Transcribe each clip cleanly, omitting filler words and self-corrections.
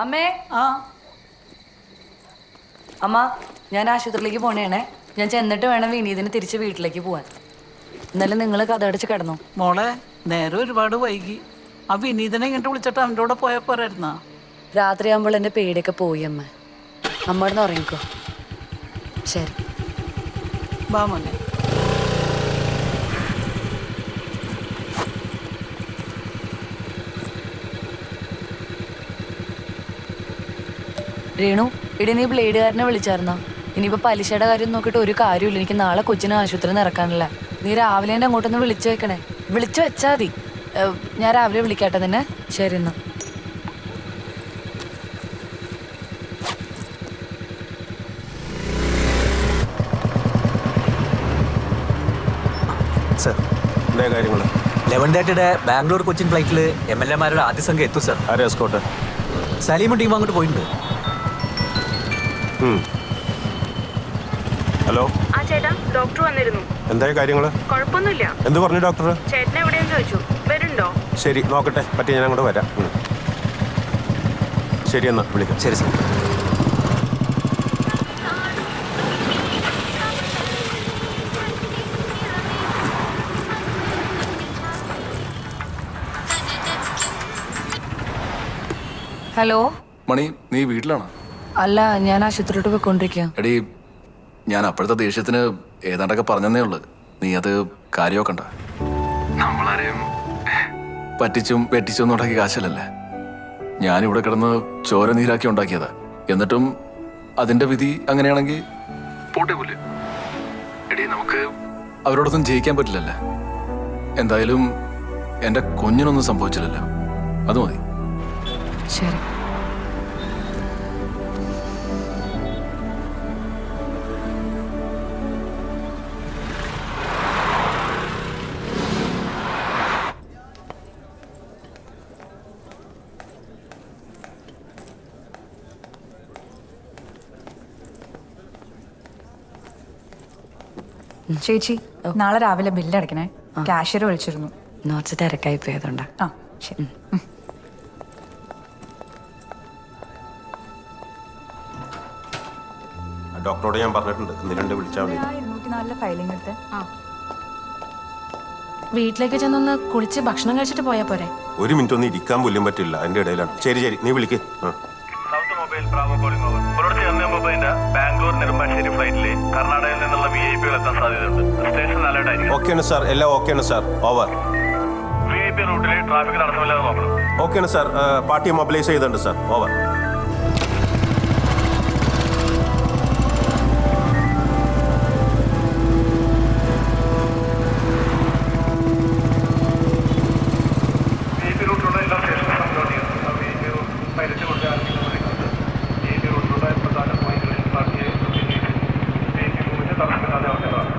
അമ്മേ ആ അമ്മ ഞാൻ ആശുപത്രിയിലേക്ക് പോണേണേ. ഞാൻ ചെന്നിട്ട് വേണം വിനീതിന് തിരിച്ച് വീട്ടിലേക്ക് പോവാൻ. എന്നാലും നിങ്ങൾ കഥയടച്ച് കിടന്നു. മോളെ, നേരം ഒരുപാട് വൈകി. ആ വിനീതനെ ഇങ്ങോട്ട് വിളിച്ചിട്ട് അവൻ്റെ കൂടെ പോയാൽ പോരായിരുന്നാ? രാത്രിയാകുമ്പോൾ എൻ്റെ പേടിയൊക്കെ പോയി അമ്മ. അമ്മ ഇവിടുന്ന് ഉറങ്ങിക്കോ. ശരി. വാ മോനെ. രേണു, ഇടി നീ ബ്ലേഡുകാരനെ വിളിച്ചായിരുന്നോ? ഇനിയിപ്പോൾ പലിശയുടെ കാര്യം നോക്കിയിട്ട് ഒരു കാര്യമില്ല. എനിക്ക് നാളെ കൊച്ചിനെ ആശുപത്രി നിറക്കാനല്ല. നീ രാവിലെ തന്നെ അങ്ങോട്ടൊന്ന് വിളിച്ചു വെക്കണേ. വിളിച്ചു വെച്ചാൽ മതി. ഞാൻ രാവിലെ വിളിക്കാട്ടെ നിന്നെ. ശരി എന്നാ. സർ, എന്താ കാര്യങ്ങൾ? 11:30 ബാംഗ്ലൂർ കൊച്ചിൻ ഫ്ലൈറ്റിൽ MLA-മാരുടെ ആദ്യ സംഘം എത്തും സർ. ആരെ എസ്കോട്ട്? സലീമും ടീം അങ്ങോട്ട് പോയിട്ടുണ്ട്. ഹലോ. ആ ചേട്ടാ, ഡോക്ടർ വന്നിരുന്നു. എന്തായ കാര്യങ്ങൾ? കുഴപ്പമൊന്നുമില്ല. എന്ത് പറഞ്ഞു ഡോക്ടർ? ചേട്ടനെ എവിടെയെന്ന് ചോദിച്ചു. വരുന്നുണ്ടോ? ശരി, നോക്കട്ടെ. പറ്റി ഞാൻ അങ്ങോട്ട് വരാം. ശരി എന്നാ വിളിക്കാം. ശരി സർ. ഹലോ മണി, നീ വീട്ടിലാണോ? അല്ല, ഞാൻ ആശുപത്രിയിലോട്ട് പോയിക്കൊണ്ടിരിക്കുക. എടീ, ഞാൻ അപ്പോഴത്തെ ദേഷ്യത്തിന് ഏതാണ്ടൊക്കെ പറഞ്ഞതേ ഉള്ളു. നീ അത് കാര്യമൊക്കണ്ട. നമ്മളാരെയും പറ്റിച്ചും വെട്ടിച്ചും ഒന്നും ഉണ്ടാക്കിയ കാശല്ലല്ലേ. ഞാനിവിടെ കിടന്ന് ചോര നീരാക്കി ഉണ്ടാക്കിയതാ. എന്നിട്ടും അതിന്റെ വിധി അങ്ങനെയാണെങ്കിൽ പോട്ടെ പോലെ. എടീ, നമുക്ക് അവരോടൊന്നും ജയിക്കാൻ പറ്റില്ലല്ലേ. എന്തായാലും എൻ്റെ കുഞ്ഞിനൊന്നും സംഭവിച്ചില്ലല്ലോ, അത് മതി. ശരി. ചേച്ചി, നാളെ രാവിലെ ബില്ല് അടയ്ക്കണേ. ക്യാഷ്യർ വിളിച്ചിരുന്നു. നോട്ട്സ് തിരക്കായി പോയതുകൊണ്ടാ. ആ ശരി. ഡോക്ടറോട് ഞാൻ പറഞ്ഞിട്ടുണ്ട്, ഇന്ന് വിളിച്ചാൽ മതി. 204 ഫയലിംഗ് എടുത്ത്. വീട്ടിലേക്ക് ചെന്നൊന്ന് കുളിച്ച് ഭക്ഷണം കഴിച്ചിട്ട് പോയാ പോരെ? ഒരു മിനിറ്റ് ഒന്നും ഇരിക്കാൻ പോലും പറ്റില്ല, അതിന്റെ ഇടയിലാണ്. ശരി ശരി, നീ വിളിക്ക്. South mobile Bravo calling over. പുലർച്ചെ 1:30 ബാംഗ്ലൂർ നെടുമ്പാശ്ശേരി ഫ്ലൈറ്റിലെ കർണാടകയിൽ നിന്നുള്ള VIP എത്താൻ സാധ്യതയുണ്ട്. സ്റ്റേഷൻ അലേർട്ട് ആയിരിക്കും. ഓക്കെയാണ് സാർ, എല്ലാം ഓക്കെയാണ് സാർ. ഓവർ. VIP റൂട്ടിലെ ട്രാഫിക് തടസ്സമില്ലാതെ നോക്കണം. ഓക്കെയാണ് സാർ, പാർട്ടി മൊബിലൈസ് ചെയ്തിട്ടുണ്ട് സാർ. ഓവർ. VIP റൂട്ടിലുള്ള എല്ലാ സ്റ്റേഷനും കൺട്രോൾ ചെയ്യുന്നു. VIP റൂട്ട് പൈലറ്റ് കൊണ്ട് ആരംഭിക്കുന്നത്. VIP റൂട്ടിലുള്ള പ്രധാന പോയിന്റുകളിൽ പാർട്ടിയെ VIP മൂവിന്റെ തടസ്സമില്ലാതെ അവസ്ഥകളാണ്.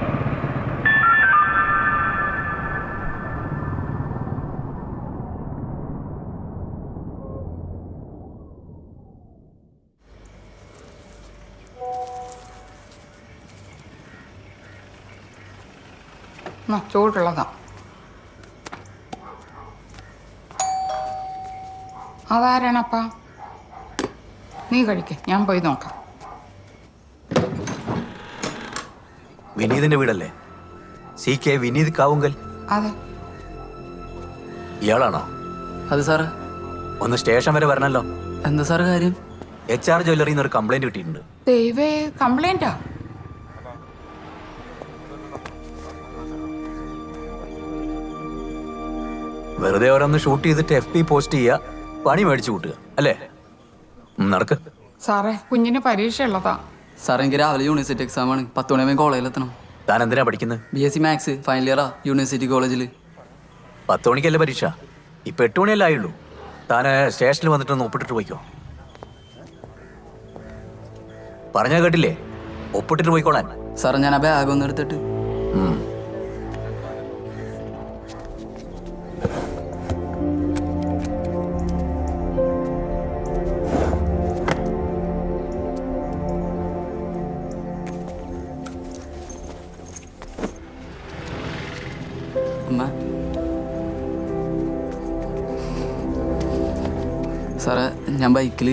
ചൂടുള്ളതാ. അതാരാണപ്പാ? നീ കഴിക്ക, ഞാൻ പോയി നോക്കാം. വിനീതിന്റെ വീടല്ലേ? CK വിനീത് കാവുങ്കൽ. അതെ. ഇയാളാണോ? അത് സാറേ. ഒന്ന് സ്റ്റേഷൻ വരെ വരണല്ലോ. എന്താ സാറ് കാര്യം? HR ജ്വല്ലറിയിൽ നിന്ന് ഒരു കംപ്ലൈന്റ് കിട്ടിയിട്ടുണ്ട്. ദൈവേ, കംപ്ലൈന്റാ? വെറുതെ ഓരോന്ന് ഷൂട്ട് ചെയ്തിട്ട് FB പോസ്റ്റ് ചെയ്യുക, പണി മേടിച്ചു കൂട്ടുക അല്ലേ? നടക്ക്. സാറേ, കുഞ്ഞിന് പരീക്ഷ ഉള്ളതാ. സാറേ, എനിക്ക് രാവിലെ യൂണിവേഴ്സിറ്റി എക്സാം ആണ്. 10 മണിയാകുമ്പോൾ കോളേജിലെത്തണം. താൻ എന്തിനാ പഠിക്കുന്നത്? BSc മാത്സ് ഫൈനൽ ഇയറാ യൂണിവേഴ്സിറ്റി കോളേജിൽ. 10 മണിക്കല്ലേ പരീക്ഷ? ഇപ്പം 8 മണിയല്ലേ ആയുള്ളൂ. താൻ സ്റ്റേഷനിൽ വന്നിട്ടൊന്ന് ഒപ്പിട്ടിട്ട് പോയിക്കോ. പറഞ്ഞാ കേട്ടില്ലേ? ഒപ്പിട്ടിട്ട് പോയിക്കോളാൻ. സാറേ, ഞാൻ ആ ബാഗ് ഒന്ന് എടുത്തിട്ട്. സാറേ ഞാൻ ബൈക്കിൽ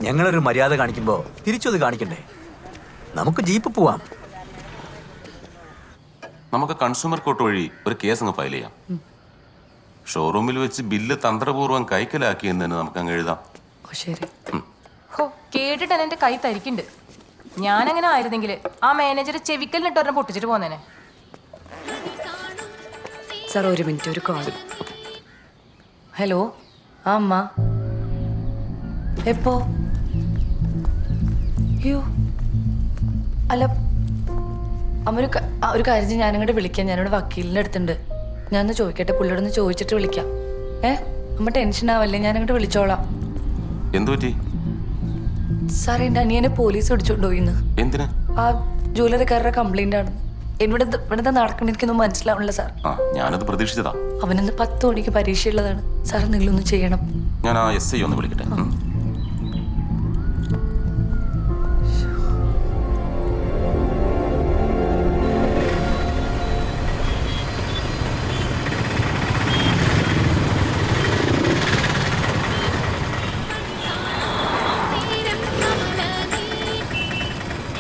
ഞങ്ങളൊരു മര്യാദ കാണിക്കുമ്പോൾ തിരിച്ചത് കാണിക്കണ്ടേ? നമുക്ക് ജീപ്പ് പോവാം. നമുക്ക് കൺസ്യൂമർ കോർട്ട് വഴി ഒരു കേസ് അങ്ങ് ഫയൽ ചെയ്യാം. ഷോറൂമിൽ വെച്ച് ബില്ല് തന്ത്രപൂർവ്വം കൈക്കലാക്കിയെന്ന് തന്നെ നമുക്ക് അങ്ങ് എഴുതാം. ഓ ശരി. ഹോ കേട്ടിട്ട് എന്റെ കൈ തരിക്കുണ്ട്. ഞാനങ്ങനെ ആയിരുന്നെങ്കിൽ ആ മാനേജർ ചെവിക്കലിനിട്ട് ഒരെണ്ണം പൊട്ടിച്ചിട്ട് പോന്നേനെ. സാർ ഒരു മിനിറ്റ്, ഒരു കോൾ. ഹലോ, ആ അമ്മ എപ്പോ? അയ്യോ അല്ല അമ്മ, ഒരു കാര്യം ചെയ്യ്, ഞാനിങ്ങോട്ട് വിളിക്കാം. ഞാനിവിടെ വക്കീലിൻ്റെ അടുത്തുണ്ട്. ഞാനൊന്ന് ചോദിക്കട്ടെ, പുള്ളിയോടൊന്ന് ചോദിച്ചിട്ട് വിളിക്കാം. അമ്മ ടെൻഷൻ ആവല്ലേ, ഞാനിങ്ങോട്ട് വിളിച്ചോളാം. എന്തു പറ്റി? സാർ എൻ്റെ അനിയനെ പോലീസ് പിടിച്ചോണ്ട് പോയിന്ന്. എന്തിനാ? ആ ജ്വല്ലറിക്കാരുടെ കംപ്ലൈൻ്റ് ആണ്. ഇവിടുത്തെ നടക്കണ എനിക്കൊന്നും മനസ്സിലാവണില്ല സാർ. ഞാനത് പ്രതീക്ഷിച്ചതാ. അവനിന്ന് 10 മണിക്ക് പരീക്ഷയുള്ളതാണ് സാർ, നിങ്ങളൊന്ന് ചെയ്യണം. ഞാൻ ആ SI ഒന്ന് വിളിക്കട്ടെ.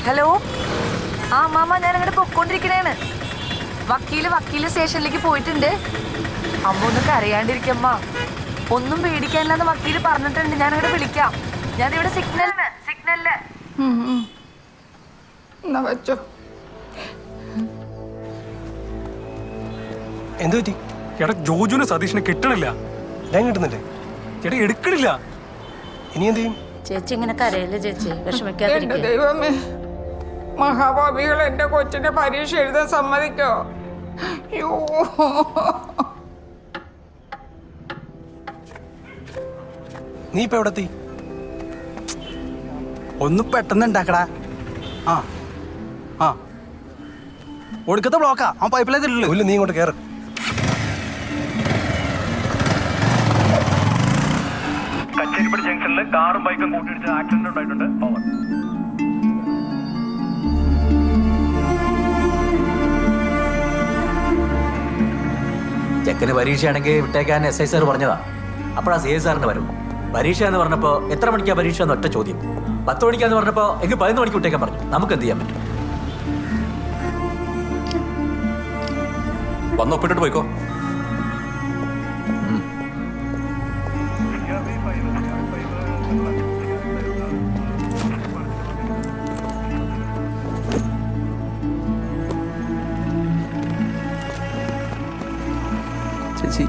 ഹലോ, ആ അമ്മാമ്മ, ഞാൻ അങ്ങോട്ട് പൊക്കോണ്ടിരിക്കണേണ്. വക്കീല് സ്റ്റേഷനിലേക്ക് പോയിട്ടുണ്ട്. അമ്മ ഒന്നും കരയാണ്ടിരിക്കമ്മ, ഒന്നും പേടിക്കാനില്ലെന്ന് വക്കീല് പറഞ്ഞിട്ടുണ്ട്. ഞാൻ അങ്ങോട്ട് വിളിക്കാം. ഞാനിവിടെ സിഗ്നലില്. എന്നാ വെച്ചോ. എന്തു പറ്റി? എടാ ജോജുവിനെ സതീഷിനെ കിട്ടണില്ല. ഞാൻ കിട്ടുന്നില്ലേ? എടാ എടുക്കണില്ല. ഇനി എന്ത് ചെയ്യും? ചേച്ചി ഇങ്ങനെ കരയല്ലേ ചേച്ചി, എന്റെ വിഷമിക്കാതിരിക്കുക. ദൈവമേ, മഹാഭാവികൾ എന്റെ കൊച്ചിന്റെ പരീക്ഷ എഴുതാൻ സമ്മതിക്കോ? അയ്യോ, നീ ഇപ്പൊ എവിടെ എത്തി? ഒന്ന് പെട്ടെന്ന് ഉണ്ടാക്കടാ. ആ ആ ഒടുക്കത്തെ ബ്ലോക്കാ. ആ പൈപ്പിലേതില്ലല്ലോ. പുല്ല്, നീ ഇങ്ങോട്ട് കയറ്. കച്ചേരിപ്പടി ജംഗ്ഷനിൽ കാറും ബൈക്കും കൂട്ടിയിടിച്ച് ആക്സിഡന്റ് ഉണ്ടായിട്ടുണ്ട്. ഓവർ. ചെക്കന് പരീക്ഷയാണെങ്കിൽ വിട്ടേക്കാൻ SI സാർ പറഞ്ഞതാ. അപ്പോഴാ CI സാറിന് വരും. പരീക്ഷ എന്ന് പറഞ്ഞപ്പോൾ എത്ര മണിക്കാ പരീക്ഷ എന്ന് ഒറ്റ ചോദ്യം. 10 മണിക്കാന്ന് പറഞ്ഞപ്പോൾ എങ്കിൽ 11 മണിക്ക് വിട്ടേക്കാൻ പറഞ്ഞു. നമുക്ക് എന്ത് ചെയ്യാൻ പറ്റും? വന്ന് ഒപ്പിട്ടിട്ട് പോയിക്കോ. ചേച്ചി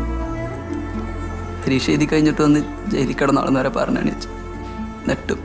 പരീക്ഷ എഴുതി കഴിഞ്ഞിട്ട് വന്ന് ജയിലിൽ കിടന്നാളെന്ന് വരെ പറഞ്ഞാണ് ചേച്ചി. നെട്ടും